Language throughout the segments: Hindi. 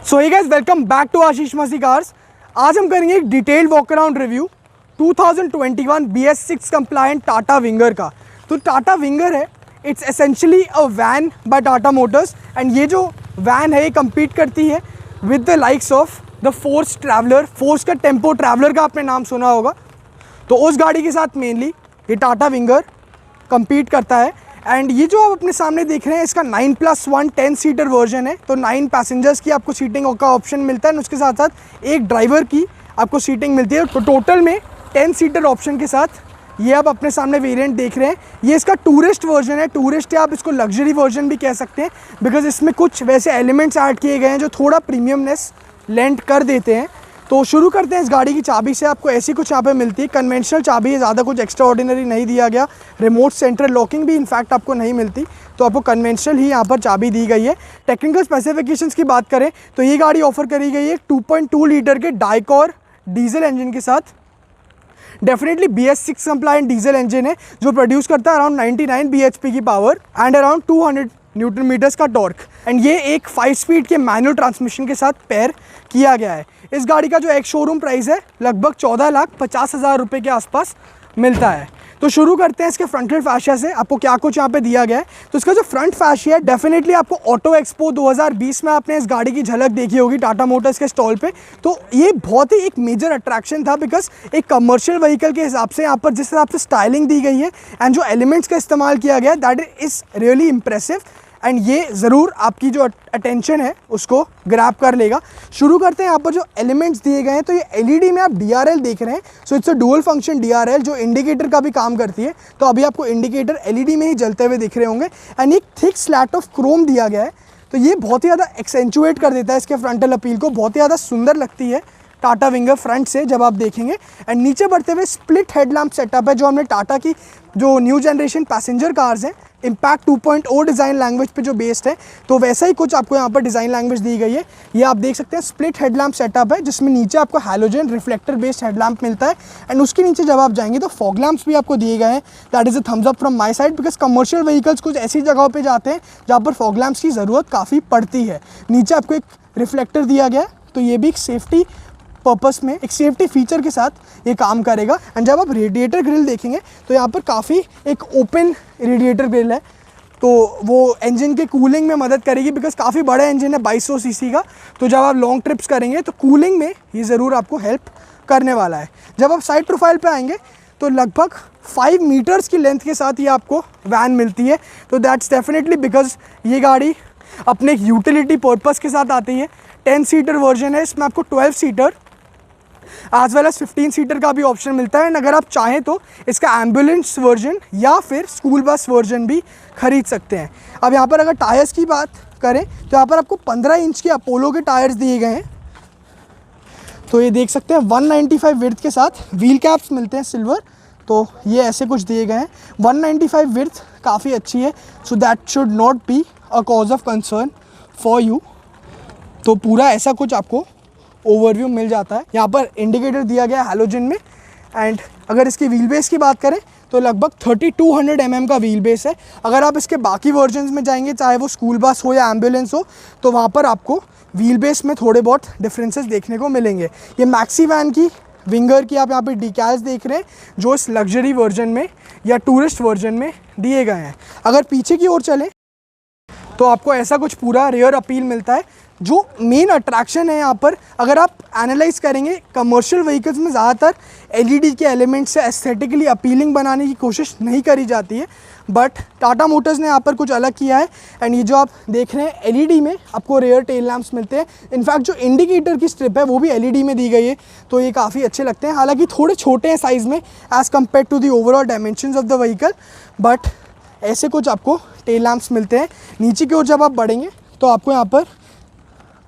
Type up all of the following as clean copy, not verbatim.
So hey guys, welcome back to Ashish Masih Cars. आज हम करेंगे एक detailed walk around review 2021 BS6 compliant Tata Winger का। तो टाटा विंगर है, it's essentially a van by Tata Motors and ये जो वैन है ये कम्पीट करती है with the likes of the Force Traveller. Force का टेम्पो ट्रैवलर का आपने नाम सुना होगा, तो उस गाड़ी के साथ मेनली ये टाटा विंगर कम्पीट करता है। एंड ये जो आप अपने सामने देख रहे हैं इसका 9+1 10 सीटर वर्जन है, तो 9 पैसेंजर्स की आपको सीटिंग का ऑप्शन मिलता है, उसके साथ साथ एक ड्राइवर की आपको सीटिंग मिलती है। तो टोटल में 10 सीटर ऑप्शन के साथ ये आप अपने सामने वेरिएंट देख रहे हैं। ये इसका टूरिस्ट वर्जन है, टूरिस्ट या आप इसको लग्जरी वर्जन भी कह सकते हैं, बिकॉज इसमें कुछ वैसे एलिमेंट्स ऐड किए गए हैं जो थोड़ा प्रीमियमनेस लेंड कर देते हैं। तो शुरू करते हैं इस गाड़ी की चाबी से। आपको ऐसी कुछ यहाँ पे मिलती है, कन्वेंशनल चाबी है, ज़्यादा कुछ एक्स्ट्रा ऑर्डिनरी नहीं दिया गया। रिमोट सेंट्रल लॉकिंग भी इनफैक्ट आपको नहीं मिलती, तो आपको कन्वेंशनल ही यहाँ पर चाबी दी गई है। टेक्निकल स्पेसिफिकेशंस की बात करें तो ये गाड़ी ऑफर करी गई है 2.2 लीटर के डाइकोर डीजल इंजन के साथ। Definitely BS6 compliant diesel engine है जो प्रोड्यूस करता है अराउंड 99 bhp की power and around 200 newton metres का टॉर्क। एंड ये एक 5 स्पीड के मैनुअल ट्रांसमिशन के साथ पेयर किया गया है। इस गाड़ी का जो एक शोरूम प्राइस है लगभग 14,50,000 रुपये के आसपास मिलता है। तो शुरू करते हैं इसके फ्रंटल फैशिया से। आपको क्या कुछ यहाँ पे दिया गया है, तो इसका जो फ्रंट फैशिया है डेफिनेटली आपको ऑटो एक्सपो 2020 में आपने इस गाड़ी की झलक देखी होगी टाटा मोटर्स के स्टॉल पे। तो ये बहुत ही एक मेजर अट्रैक्शन था, बिकॉज एक कमर्शियल व्हीकल के हिसाब से यहाँ पर जिस हिसाब से स्टाइलिंग दी गई है एंड जो एलिमेंट्स का इस्तेमाल किया गया है that is really impressive and ये ज़रूर आपकी जो अटेंशन है उसको ग्रैब कर लेगा। शुरू करते हैं यहाँ पर जो एलिमेंट्स दिए गए हैं। तो ये LED में आप DRL देख रहे हैं, so it's a dual function DRL जो इंडिकेटर का भी काम करती है। तो अभी आपको इंडिकेटर LED में ही जलते हुए दिख रहे होंगे। एंड एक थिक स्लैट ऑफ क्रोम दिया गया है, तो ये बहुत ही ज़्यादा एक्सेंचुएट कर देता है इसके फ्रंटल अपील को, बहुत ही ज़्यादा सुंदर लगती है टाटा विंगर फ्रंट से जब आप देखेंगे। एंड नीचे बढ़ते हुए स्प्लिट हेडलैम्प सेटअप है जो हमने टाटा की जो न्यू जनरेशन पैसेंजर कार्स हैं इम्पैक्ट 2.0 डिज़ाइन लैंग्वेज पे जो बेस्ड है, तो वैसा ही कुछ आपको यहाँ पर डिज़ाइन लैंग्वेज दी गई है। ये आप देख सकते हैं स्प्लिट हेडलैम्प सेटअप है जिसमें नीचे आपको हैलोजन रिफ्लेक्टर बेस्ड हेडलैम्प मिलता है एंड उसके नीचे जब आप जाएंगे तो फॉग लैम्प्स भी आपको दिए गए हैं। That is a thumbs up from my side, because commercial vehicles कुछ ऐसी जगहों पर जाते हैं जहाँ पर फॉग लैम्प्स की ज़रूरत काफ़ी पड़ती है। नीचे आपको एक रिफ्लेक्टर दिया गया है, तो ये भी एक सेफ्टी पर्पस में एक सेफ्टी फीचर के साथ ये काम करेगा। एंड जब आप रेडिएटर ग्रिल देखेंगे तो यहाँ पर काफ़ी एक ओपन रेडिएटर ग्रिल है, तो वो इंजन के कूलिंग में मदद करेगी, बिकॉज काफ़ी बड़ा इंजन है 2200 सीसी का। तो जब आप लॉन्ग ट्रिप्स करेंगे तो कूलिंग में ये ज़रूर आपको हेल्प करने वाला है। जब आप साइड प्रोफाइल पे आएंगे तो लगभग 5 मीटर्स की लेंथ के साथ ये आपको वैन मिलती है। तो दैट्स डेफिनेटली बिकॉज ये गाड़ी अपने एक यूटिलिटी पर्पस के साथ आती है। 10 सीटर वर्जन है, इसमें आपको 12 seater as well as 15 seater का भी ऑप्शन मिलता है। एंड अगर आप चाहें तो इसका एम्बुलेंस वर्जन या फिर स्कूल बस वर्जन भी खरीद सकते हैं। अब यहाँ पर अगर टायर्स की बात करें तो यहाँ पर आपको 15 इंच के अपोलो के टायर्स दिए गए हैं। तो ये देख सकते हैं 195 विड्थ के साथ व्हील कैप्स मिलते हैं सिल्वर, तो ये ऐसे कुछ दिए गए हैं। 195 विड्थ काफ़ी अच्छी है, so that should not be a cause of concern for you. तो पूरा ऐसा कुछ आपको ओवरव्यू मिल जाता है। यहाँ पर इंडिकेटर दिया गया है हैलोजन में। एंड अगर इसकी व्हील बेस की बात करें तो लगभग 3200 mm का व्हील बेस है। अगर आप इसके बाकी वर्जन्स में जाएंगे, चाहे वो स्कूल बस हो या एम्बुलेंस हो, तो वहाँ पर आपको व्हील बेस में थोड़े बहुत डिफरेंसेस देखने को मिलेंगे। ये मैक्सी वैन की विंगर की आप यहाँ पे डिकैल्स देख रहे हैं जो इस लग्जरी वर्जन में या टूरिस्ट वर्जन में दिए गए हैं। अगर पीछे की ओर चलें तो आपको ऐसा कुछ पूरा रियर अपील मिलता है। जो मेन अट्रैक्शन है यहाँ पर, अगर आप एनालाइज करेंगे, कमर्शियल व्हीकल्स में ज़्यादातर LED के एलिमेंट से एस्थेटिकली अपीलिंग बनाने की कोशिश नहीं करी जाती है, बट टाटा मोटर्स ने यहाँ पर कुछ अलग किया है। एंड ये जो आप देख रहे हैं LED में आपको रेयर टेल लैम्प्स मिलते हैं। इनफैक्ट जो इंडिकेटर की स्ट्रिप है वो भी LED में दी गई है, तो ये काफ़ी अच्छे लगते हैं। हालांकि थोड़े छोटे हैं साइज़ में as compare to the overall dimensions of the vehicle, but ऐसे कुछ आपको टेल लैम्प्स मिलते हैं। नीचे की ओर जब आप बढ़ेंगे तो आपको यहाँ पर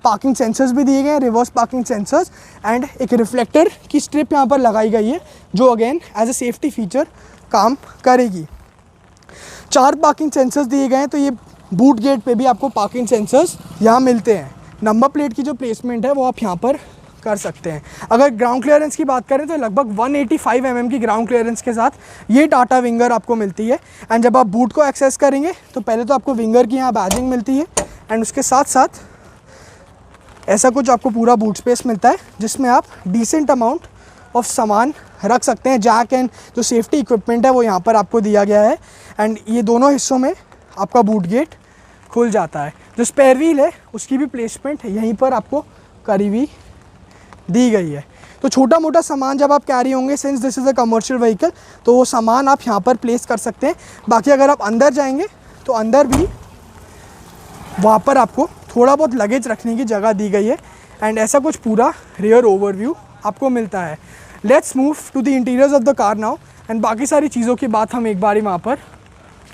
पार्किंग सेंसर्स भी दिए गए हैं, रिवर्स पार्किंग सेंसर्स, एंड एक रिफ्लेक्टर की स्ट्रिप यहाँ पर लगाई गई है जो again as a safety feature काम करेगी। 4 पार्किंग सेंसर्स दिए गए हैं, तो ये बूट गेट पे भी आपको पार्किंग सेंसर्स यहाँ मिलते हैं। नंबर प्लेट की जो प्लेसमेंट है वो आप यहाँ पर कर सकते हैं। अगर ग्राउंड क्लियरेंस की बात करें तो लगभग 185 mm की ग्राउंड क्लियरेंस के साथ ये टाटा विंगर आपको मिलती है। एंड जब आप बूट को एक्सेस करेंगे तो पहले तो आपको विंगर की यहाँ बैजिंग मिलती है एंड उसके साथ साथ ऐसा कुछ आपको पूरा बूट स्पेस मिलता है जिसमें आप डिसेंट अमाउंट ऑफ सामान रख सकते हैं। जैक एंड जो सेफ्टी इक्विपमेंट है वो यहाँ पर आपको दिया गया है एंड ये दोनों हिस्सों में आपका बूट गेट खुल जाता है। जो स्पेयर व्हील है उसकी भी प्लेसमेंट यहीं पर आपको करी हुई दी गई है। तो छोटा मोटा सामान जब आप कैरी होंगे, since this is a commercial vehicle, तो वो सामान आप यहाँ पर प्लेस कर सकते हैं। बाकी अगर आप अंदर जाएंगे तो अंदर भी वहाँ पर आपको थोड़ा बहुत लगेज रखने की जगह दी गई है एंड ऐसा कुछ पूरा रियर ओवरव्यू आपको मिलता है। Let's move to the interiors of the car now and बाकी सारी चीज़ों की बात हम एक बार ही वहाँ पर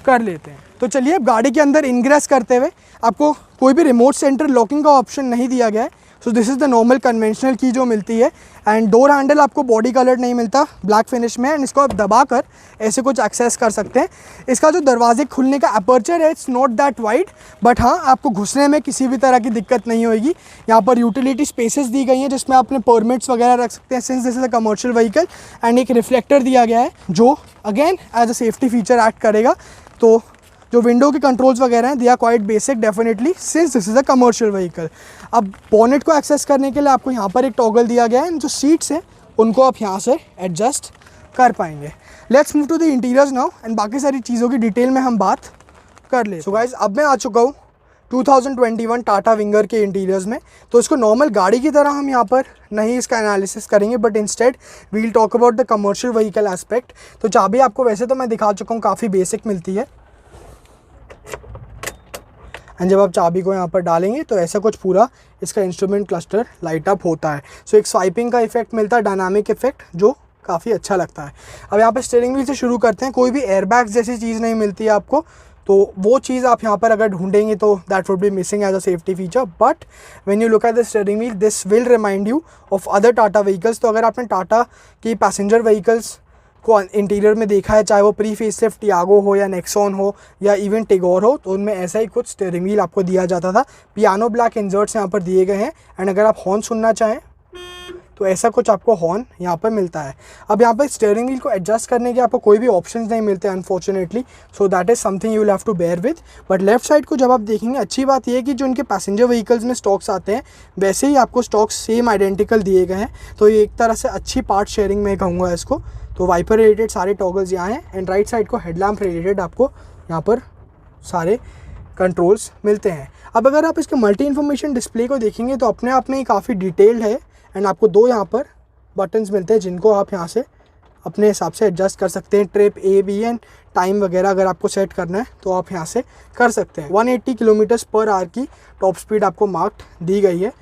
कर लेते हैं। तो चलिए, अब गाड़ी के अंदर इनग्रेस करते हुए आपको कोई भी रिमोट सेंटर लॉकिंग का ऑप्शन नहीं दिया गया है। So this is the normal conventional की जो मिलती है एंड डोर हैंडल आपको बॉडी कलर नहीं मिलता, ब्लैक फिनिश में, एंड इसको आप दबाकर ऐसे कुछ एक्सेस कर सकते हैं। इसका जो दरवाजे खुलने का अपर्चर है it's not that wide, but हाँ, आपको घुसने में किसी भी तरह की दिक्कत नहीं होगी। यहाँ पर यूटिलिटी स्पेसेस दी गई हैं जिसमें आप अपने परमिट्स वगैरह रख सकते हैं since this is a commercial vehicle, and एक रिफ्लेक्टर दिया गया है जो again as a safety feature act करेगा। तो जो विंडो के कंट्रोल्स वगैरह हैं they are quite basic definitely since this is a commercial vehicle. अब बोनेट को एक्सेस करने के लिए आपको यहाँ पर एक टॉगल दिया गया है, जो सीट्स हैं उनको आप यहाँ से एडजस्ट कर पाएंगे। Let's move to the interiors now and बाकी सारी चीज़ों की डिटेल में हम बात कर ले। सो गाइस, अब मैं आ चुका हूँ 2021 टाटा विंगर के इंटीरियर्स में। तो इसको नॉर्मल गाड़ी की तरह हम यहाँ पर नहीं इसका एनालिसिस करेंगे, but instead we'll talk about the commercial vehicle aspect. तो चाबी आपको वैसे तो मैं दिखा चुका हूँ, काफ़ी बेसिक मिलती है एंड जब आप चाबी को यहाँ पर डालेंगे तो ऐसा कुछ पूरा इसका इंस्ट्रूमेंट क्लस्टर लाइट अप होता है। सो एक स्वाइपिंग का इफेक्ट मिलता है, डायनामिक इफेक्ट, जो काफ़ी अच्छा लगता है। अब यहाँ पर स्टीयरिंग व्हील से शुरू करते हैं। कोई भी एयरबैग्स जैसी चीज़ नहीं मिलती है आपको, तो वो चीज़ आप यहाँ पर अगर ढूंढेंगे तो that would be missing as a safety feature. But when you look at the steering wheel this will remind you of other Tata vehicles. तो अगर आपने टाटा की पैसेंजर व्हीकल्स को इंटीरियर में देखा है, चाहे वो प्री फेसलिफ्ट टियागो हो या नेक्सॉन हो या इवन टिगोर हो, तो उनमें ऐसा ही कुछ स्टीयरिंग व्हील आपको दिया जाता था। पियानो ब्लैक इंजर्ट्स यहाँ पर दिए गए हैं एंड अगर आप हॉर्न सुनना चाहें तो ऐसा कुछ आपको हॉर्न यहाँ पर मिलता है। अब यहाँ पर स्टीयरिंग व्हील को एडजस्ट करने के आपको कोई भी ऑप्शंस नहीं मिलते unfortunately, so that is something you will have to bear with. But left side को जब आप देखेंगे, अच्छी बात यह है कि जो इनके पैसेंजर व्हीकल्स में स्टॉक्स आते हैं वैसे ही आपको स्टॉक्स सेम आइडेंटिकल दिए गए हैं। तो ये एक तरह से अच्छी पार्ट शेयरिंग में कहूँगा इसको। तो वाइपर रिलेटेड सारे टॉगल्स यहाँ हैं एंड राइट साइड को हेडलैम्प रिलेटेड आपको यहाँ पर सारे कंट्रोल्स मिलते हैं। अब अगर आप इसके मल्टी इन्फॉर्मेशन डिस्प्ले को देखेंगे तो अपने आप में ही काफ़ी डिटेल्ड है एंड आपको दो यहाँ पर बटन्स मिलते हैं जिनको आप यहाँ से अपने हिसाब से एडजस्ट कर सकते हैं। Trip A, B and time वगैरह अगर आपको सेट करना है तो आप यहाँ से कर सकते हैं। 180 किलोमीटर्स पर आवर की टॉप स्पीड आपको मार्क्ड दी गई है।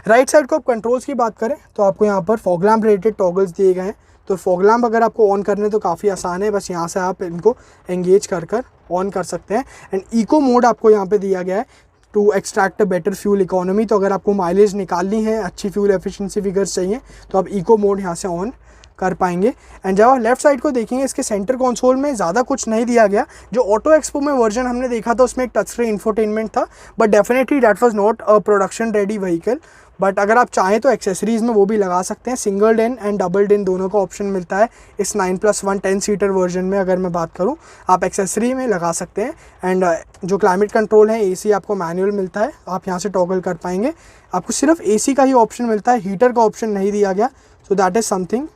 राइट साइड को आप कंट्रोल्स की बात करें तो आपको यहाँ पर फॉग लैम्प रिलेटेड टॉगल्स दिए गए हैं। तो फॉग लैम्प अगर आपको ऑन करने तो काफ़ी आसान है, बस यहाँ से आप इनको एंगेज कर ऑन कर सकते हैं। एंड इको मोड आपको यहाँ पे दिया गया है to extract a better fuel economy. तो अगर आपको माइलेज निकालनी है, अच्छी फ्यूल एफिशिएंसी फिगर्स चाहिए, तो आप इको मोड यहाँ से ऑन कर पाएंगे। एंड जब आप लेफ्ट साइड को देखेंगे, इसके सेंटर कंसोल में ज़्यादा कुछ नहीं दिया गया। जो ऑटो एक्सपो में वर्जन हमने देखा था उसमें एक टच स्क्रीन इंफोटेनमेंट था, but definitely that was not a production ready vehicle. But अगर आप चाहें तो एक्सेसरीज़ में वो भी लगा सकते हैं। Single DIN and double DIN दोनों का ऑप्शन मिलता है इस 9+1 10 सीटर वर्जन में। अगर मैं बात करूं, आप एक्सेसरी में लगा सकते हैं। एंड जो क्लाइमेट कंट्रोल है, AC आपको मैनुअल मिलता है, आप यहाँ से टॉगल कर पाएंगे। आपको सिर्फ AC का ही ऑप्शन मिलता है, हीटर का ऑप्शन नहीं दिया गया। सो दैट इज़ समथिंग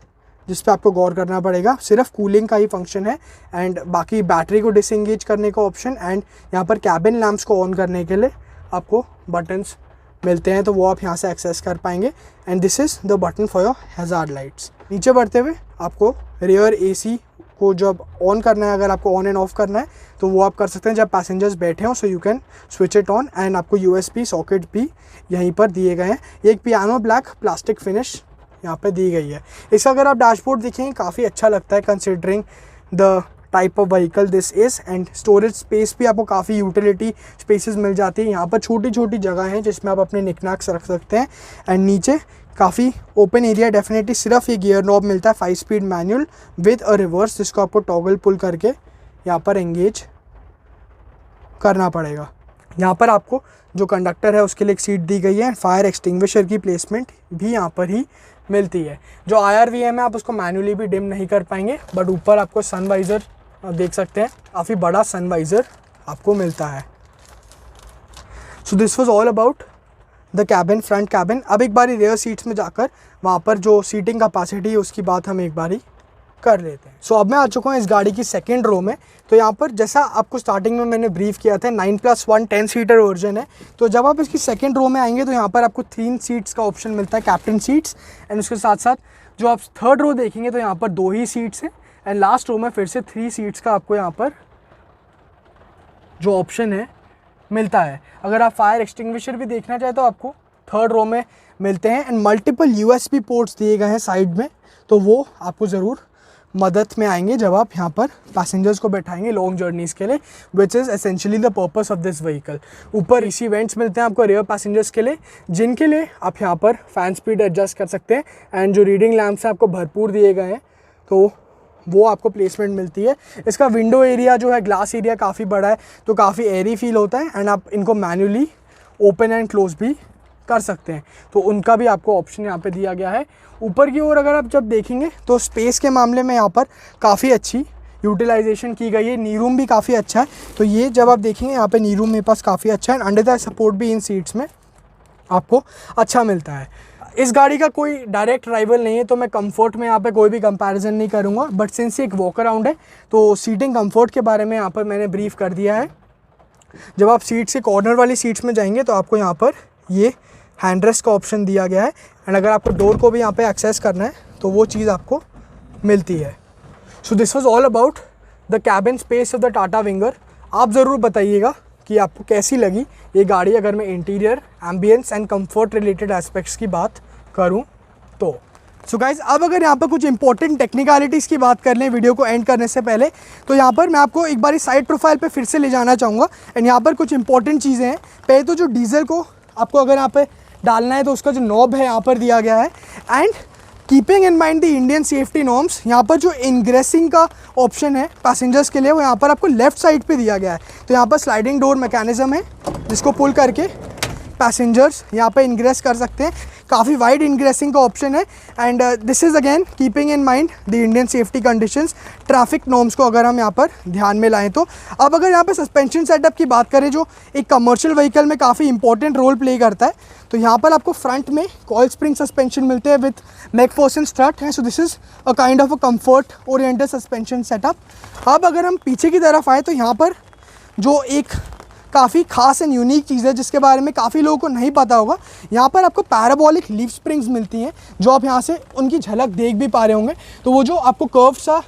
जिस पे आपको गौर करना पड़ेगा। सिर्फ कूलिंग का ही फंक्शन है एंड बाकी बैटरी को डिसएंगेज करने का ऑप्शन एंड यहाँ पर कैबिन लैंप्स को ऑन करने के लिए आपको बटन्स मिलते हैं, तो वो आप यहाँ से एक्सेस कर पाएंगे। And this is the button for your hazard lights. नीचे बढ़ते हुए आपको रियर AC को जब ऑन करना है, अगर आपको ऑन एंड ऑफ करना है तो वो आप कर सकते हैं जब पैसेंजर्स बैठे हों। So you can switch it on and आपको USB सॉकेट भी यहीं पर दिए गए हैं। ये एक पियानो ब्लैक प्लास्टिक फिनिश यहाँ पे दी गई है। इसका अगर आप डैशबोर्ड देखेंगे काफ़ी अच्छा लगता है considering the type of vehicle this is. And storage space भी आपको काफ़ी यूटिलिटी स्पेसेस मिल जाती है। यहाँ पर छोटी छोटी जगह हैं जिसमें आप अपने निकनैक्स रख सकते हैं। एंड नीचे काफ़ी ओपन एरिया डेफिनेटली। सिर्फ ये गियर नॉब मिलता है 5 speed manual with a reverse, जिसको आपको टॉगल पुल करके यहाँ पर एंगेज करना पड़ेगा। यहाँ पर आपको जो कंडक्टर है उसके लिए एक सीट दी गई है। फायर एक्सटिंग्विशर की प्लेसमेंट भी यहाँ पर ही मिलती है। जो IRVM है आप उसको मैनुअली भी डिम नहीं कर पाएंगे, बट ऊपर आपको सनवाइज़र देख सकते हैं, काफ़ी बड़ा सनवाइज़र आपको मिलता है। So this was all about the cabin, front cabin. अब एक बारी रेयर सीट्स में जाकर वहाँ पर जो सीटिंग कैपेसिटी है उसकी बात हम एक बारी कर लेते हैं। सो अब मैं आ चुका हूँ इस गाड़ी की सेकंड रो में। तो यहाँ पर जैसा आपको स्टार्टिंग में मैंने ब्रीफ किया था 9+1 10 सीटर वर्जन है। तो जब आप इसकी सेकंड रो में आएंगे तो यहाँ पर आपको 3 सीट्स का ऑप्शन मिलता है, कैप्टन सीट्स। एंड उसके साथ साथ जो आप थर्ड रो देखेंगे तो यहाँ पर 2 ही सीट्स हैं। एंड लास्ट रो में फिर से 3 सीट्स का आपको यहाँ पर जो ऑप्शन है मिलता है। अगर आप फायर एक्सटिंग्विशर भी देखना चाहें तो आपको थर्ड रो में मिलते हैं। एंड मल्टीपल USB पोर्ट्स दिए गए हैं साइड में, तो वो आपको ज़रूर मदद में आएंगे जब आप यहाँ पर पैसेंजर्स को बैठाएंगे लॉन्ग जर्नीज़ के लिए, which is essentially the purpose of this vehicle. ऊपर इसी वेंट्स मिलते हैं आपको रेयर पैसेंजर्स के लिए, जिनके लिए आप यहाँ पर फ़ैन स्पीड एडजस्ट कर सकते हैं। एंड जो रीडिंग लैम्प्स आपको भरपूर दिए गए हैं, तो वो आपको प्लेसमेंट मिलती है। इसका विंडो एरिया जो है, ग्लास एरिया काफ़ी बड़ा है, तो काफ़ी एयरी फील होता है। एंड आप इनको मैन्युअली ओपन एंड क्लोज भी कर सकते हैं, तो उनका भी आपको ऑप्शन यहाँ पे दिया गया है। ऊपर की ओर अगर आप जब देखेंगे तो स्पेस के मामले में यहाँ पर काफ़ी अच्छी यूटिलाइजेशन की गई है। नी रूम भी काफ़ी अच्छा है, तो ये जब आप देखेंगे यहाँ पे नी रूम मेरे पास काफ़ी अच्छा है। अंडर द सपोर्ट भी इन सीट्स में आपको अच्छा मिलता है। इस गाड़ी का कोई डायरेक्ट राइवल नहीं है, तो मैं कंफर्ट में यहाँ पे कोई भी कंपैरिजन नहीं करूँगा। बट सिंस ये एक वॉक अराउंड है तो सीटिंग कंफर्ट के बारे में यहाँ पर मैंने ब्रीफ कर दिया है। जब आप सीट से कॉर्नर वाली सीट्स में जाएंगे तो आपको यहाँ पर ये हैंड रेस्ट का ऑप्शन दिया गया है। एंड अगर आपको डोर को भी यहाँ पे एक्सेस करना है तो वो चीज़ आपको मिलती है। So this was all about the cabin space of the Tata winger. आप ज़रूर बताइएगा कि आपको कैसी लगी ये गाड़ी, अगर मैं interior, ambience and comfort related aspects की बात करूँ तो। सो गाइज, अब अगर यहाँ पर कुछ इंपॉर्टेंट टेक्निकलिटीज़ की बात कर लें वीडियो को एंड करने से पहले, तो यहाँ पर मैं आपको एक बारी साइड प्रोफाइल पे फिर से ले जाना चाहूँगा। एंड यहाँ पर कुछ इंपॉर्टेंट चीज़ें हैं। पहले तो जो डीजल को आपको अगर यहाँ पे डालना है तो उसका जो नॉब है यहाँ पर दिया गया है। And keeping in mind the Indian safety norms, यहाँ पर जो इंग्रेसिंग का ऑप्शन है पैसेंजर्स के लिए वो यहाँ पर आपको लेफ्ट साइड पे दिया गया है। तो यहाँ पर स्लाइडिंग डोर मैकेनिज्म है जिसको पुल करके पैसेंजर्स यहाँ पे इंग्रेस कर सकते हैं। काफ़ी वाइड इंग्रेसिंग का ऑप्शन है। And this is again keeping in mind the Indian safety conditions, traffic norms को अगर हम यहाँ पर ध्यान में लाएं तो। अब अगर यहाँ पे सस्पेंशन सेटअप की बात करें जो एक कमर्शियल व्हीकल में काफ़ी इंपॉर्टेंट रोल प्ले करता है, तो यहाँ पर आपको फ्रंट में कॉइल स्प्रिंग सस्पेंशन मिलते हैं विथ मैकफर्सन स्ट्रट है। So this is a kind of a comfort oriented suspension setup. अब अगर हम पीछे की तरफ आए तो यहाँ पर जो एक काफ़ी खास एंड यूनिक चीज़ है जिसके बारे में काफ़ी लोगों को नहीं पता होगा, यहाँ पर आपको पैराबोलिक लीफ स्प्रिंग्स मिलती हैं, जो आप यहाँ से उनकी झलक देख भी पा रहे होंगे। तो वो जो आपको कर्व सा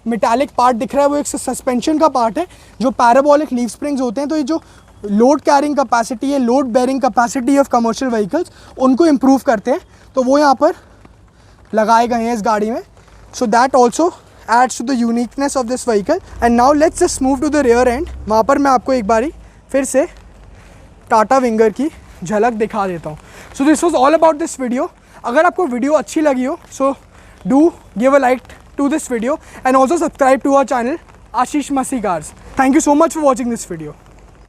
मेटालिक पार्ट दिख रहा है वो एक सस्पेंशन का पार्ट है, जो पैराबोलिक लीफ स्प्रिंग्स होते हैं। तो ये जो लोड कैरिंग कैपेसिटी है, load bearing capacity of commercial vehicles, उनको इम्प्रूव करते हैं, तो वो यहाँ पर लगाए गए हैं इस गाड़ी में। So that also adds to the uniqueness of this vehicle. And now let's just move to the rear end. वहाँ पर मैं आपको एक बारी फिर से टाटा विंगर की झलक दिखा देता हूँ। So this was all about this video. अगर आपको वीडियो अच्छी लगी हो so do give a like to this video and also subscribe to our channel Ashish Masih Cars. Thank you so much for watching this video.